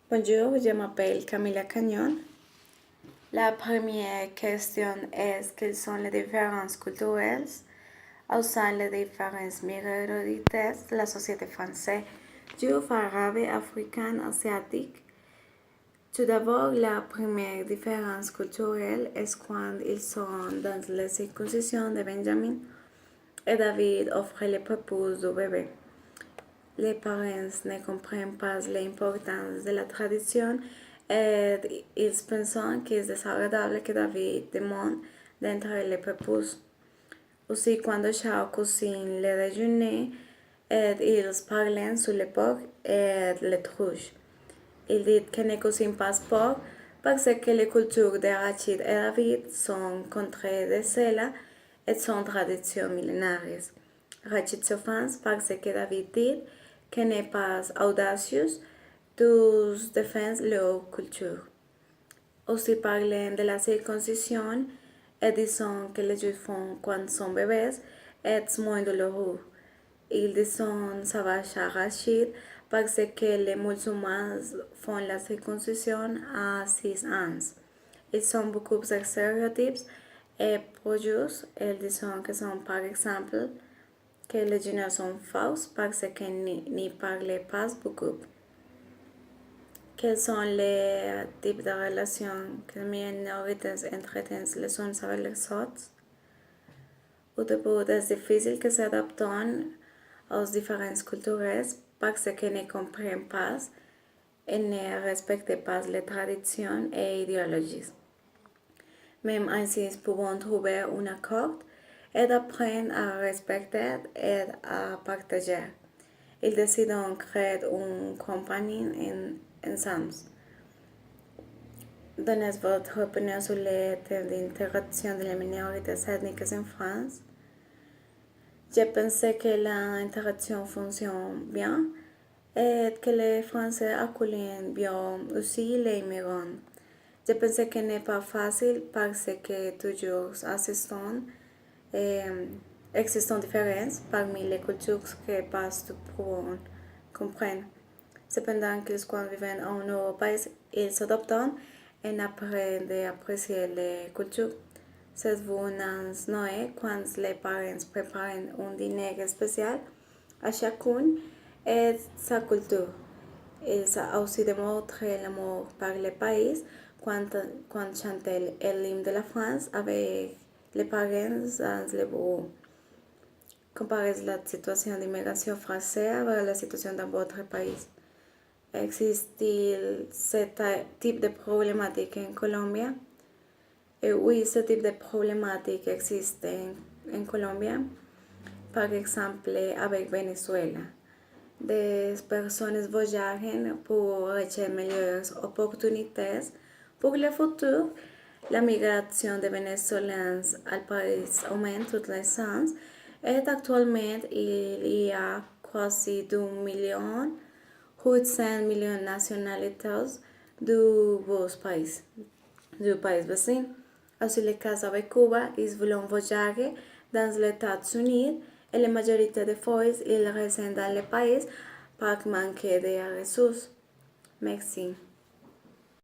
Bonjour, je m'appelle Camila Cagnon. La première question est quelles sont les différences culturelles au sein des différentes minorités de la société française, juifs, arabes, africains, asiatiques. Tout d'abord, la première différence culturelle est quand ils sont dans la circoncision de Benjamin et David offre le prépuce du bébé. Les parents ne comprennent pas l'importance de la tradition et ils pensent que es desagradable que David demande d'entrer le prépuce. Aussi, quand Charles cuisine le déjeuner, ils parlent sur l'époque et le truche. Il dit que ne cuisine pas porc parce que les cultures de Rachid et David sont contraires de cela et sont traditions millénaires. Rachid s'offense parce que David dit que n'est pas audacieux de défendre leur culture. Aussi parlent de la circoncision et disent que les juifs font quand sont bébés est moins douloureux. Ils disent savage à Rachid parce que les musulmans font la circoncision à 6 ans. Ils sont beaucoup de stéréotypes et préjugés. Ils disent que sont par exemple que les jeunes sont fausses parce qu'ils n'y parlent pas beaucoup. Quels sont les types de relations que les minorités entretiennent les unes avec les autres? Au début, es difícil que se adapten aux différentes cultures parce qu'ils ne comprennent pas et ne respectent pas les traditions et idéologies. Même ainsi, pouvons trouver un accord et apprendre à respecter et à partager. Ils décident créer une compagnie ensemble. Donnez votre opinion sur le thème d'intégration des minorités ethniques en France. Je pense que l'intégration fonctionne bien et que les Français accueillent bien aussi les immigrants. Je pense que n'est pas facile parce que toujours existent différences parmi les cultures que pas tout pour comprendre. Cependant qu'ils quand vivent en nouveau pays, ils s'adaptent et apprennent à apprécier les cultures. C'est une Noé quand les parents préparent un dîner spécial à chacun et sa culture. Ils aussi démontrent l'amour par le pays quand chantent l'hymne de la France avec les parents dans le bureau. Comparez la situation d'immigration française avec la situation dans votre pays. ¿Existe ce type de problématique en Colombia? Oui, ce type de problématique existe en Colombia, par exemple avec Venezuela. Des personnes voyagent pour rechercher meilleures opportunités pour le futur. La migration de Vénézuéliens al país aumenta tous les ans et actuellement il y a quasi 2,8 millions de nationalités du país vecino. Aussi le cas avec Cuba, ils veulent voyager dans les États-Unis et la majorité des fois ils restent dans le pays par manque de ressources. Merci.